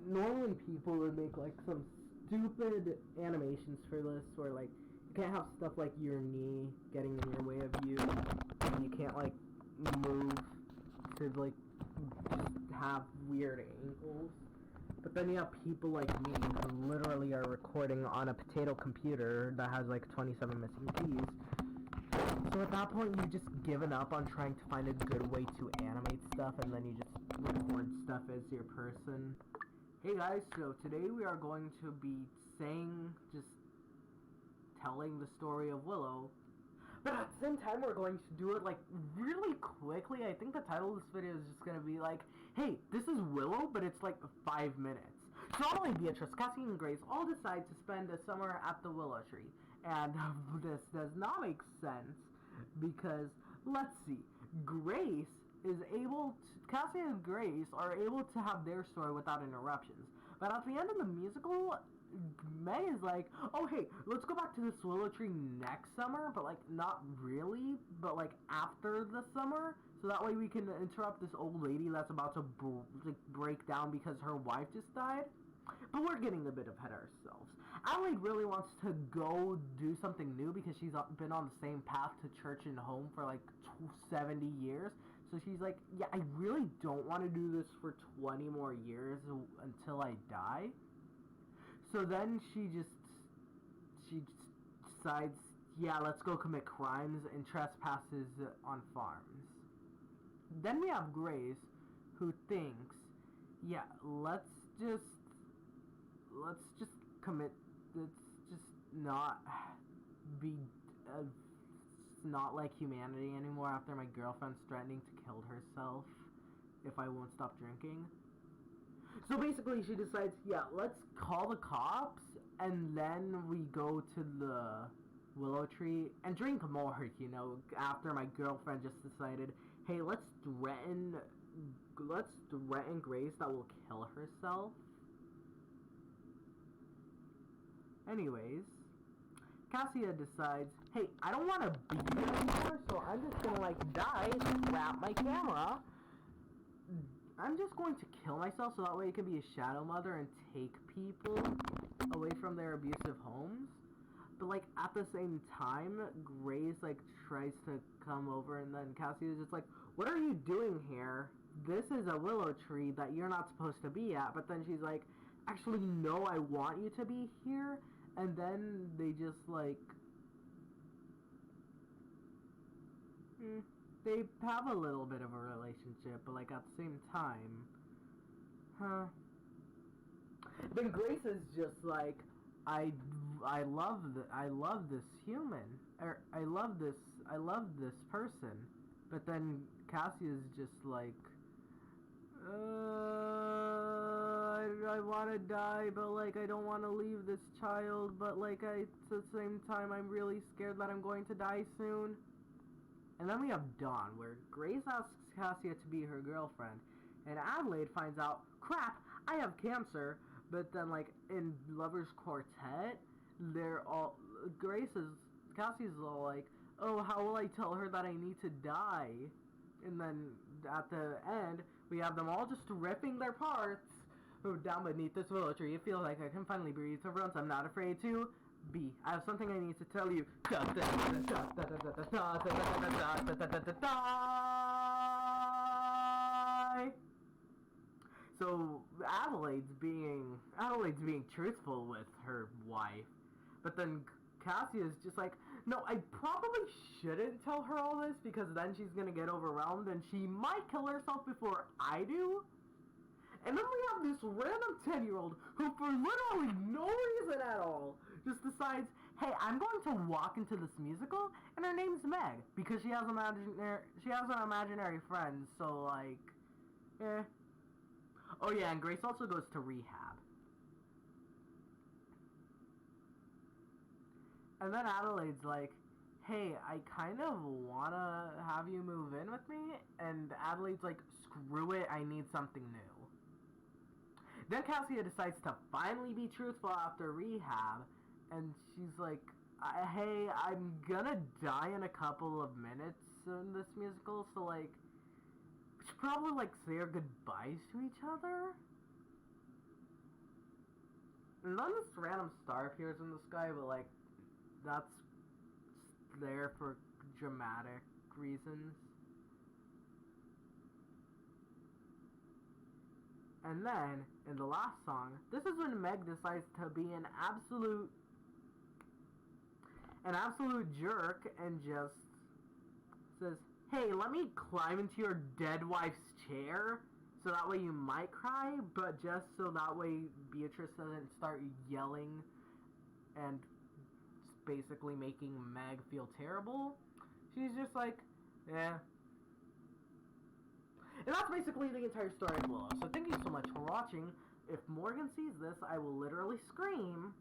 normally people would make like some stupid animations for this, where like you can't have stuff like your knee getting in your way of you, and you can't like move to like just have weird angles. But then you have people like me who literally are recording on a potato computer that has like 27 missing keys. So at that point, you've just given up on trying to find a good way to animate stuff, and then you just record stuff as your person. Hey guys, so today we are going to be telling the story of Willow, but at the same time we're going to do it like really quickly. I think the title of this video is just gonna be like, hey, this is Willow, but it's like 5 minutes. So not only Beatrice, Cassie, and Grace all decide to spend the summer at the Willow tree, and this does not make sense because, let's see, Cassie and Grace are able to have their story without interruptions. But at the end of the musical, May is like, oh hey, let's go back to this Willow tree next summer, but like not really, but like after the summer, so that way we can interrupt this old lady that's about to break down because her wife just died. But we're getting a bit ahead of ourselves. Adelaide really wants to go do something new because she's been on the same path to church and home for like 70 years. So she's like, yeah, I really don't want to do this for 20 more years until I die. So then she just decides, yeah, let's go commit crimes and trespasses on farms. Then we have Grace, who thinks, yeah, let's just commit. Let's just not be not like humanity anymore after my girlfriend's threatening to kill herself if I won't stop drinking. So basically she decides, yeah, let's call the cops, and then we go to the Willow tree and drink more, after my girlfriend just decided, hey, let's threaten Grace that will kill herself. Anyways, Cassia decides, hey, I don't want to be here anymore, so I'm just gonna like die, grab my camera. I'm just going to kill myself so that way I can be a shadow mother and take people away from their abusive homes. But like at the same time, Grace like tries to come over, and then Cassie is just like, what are you doing here? This is a willow tree that you're not supposed to be at. But then she's like, actually no, I want you to be here. And then they just like they have a little bit of a relationship, but like at the same time, then Grace is just like, I love this human, or I love this person. But then Cassie is just like, I want to die, but like I don't want to leave this child, but like at the same time I'm really scared that I'm going to die soon. And then we have Dawn, where Grace asks Cassia to be her girlfriend, and Adelaide finds out, crap, I have cancer. But then like in Lovers Quartet, Cassie's all like, oh, how will I tell her that I need to die? And then at the end, we have them all just ripping their parts down beneath this willow tree. It feels like I can finally breathe for once. I'm not afraid to. B, I have something I need to tell you. So Adelaide's being truthful with her wife, but then Cassie is just like, no, I probably shouldn't tell her all this because then she's gonna get overwhelmed and she might kill herself before I do. And then we have this random 10-year-old who, for literally no reason at all, just decides, hey, I'm going to walk into this musical, and her name's Meg, because she has an imaginary friend, so, like, eh. Oh yeah, and Grace also goes to rehab. And then Adelaide's like, hey, I kind of want to have you move in with me, and Adelaide's like, screw it, I need something new. Then Cassia decides to finally be truthful after rehab, and she's like, hey, I'm gonna die in a couple of minutes in this musical, so like, we should probably like say our goodbyes to each other. And then this random star appears in the sky, but like, that's there for dramatic reasons. And then, in the last song, this is when Meg decides to be an absolute jerk and just says, "Hey, let me climb into your dead wife's chair, so that way you might cry, but just so that way Beatrice doesn't start yelling and basically making Meg feel terrible." She's just like, yeah. And that's basically the entire story of Willow. So thank you so much for watching. If Morgan sees this, I will literally scream.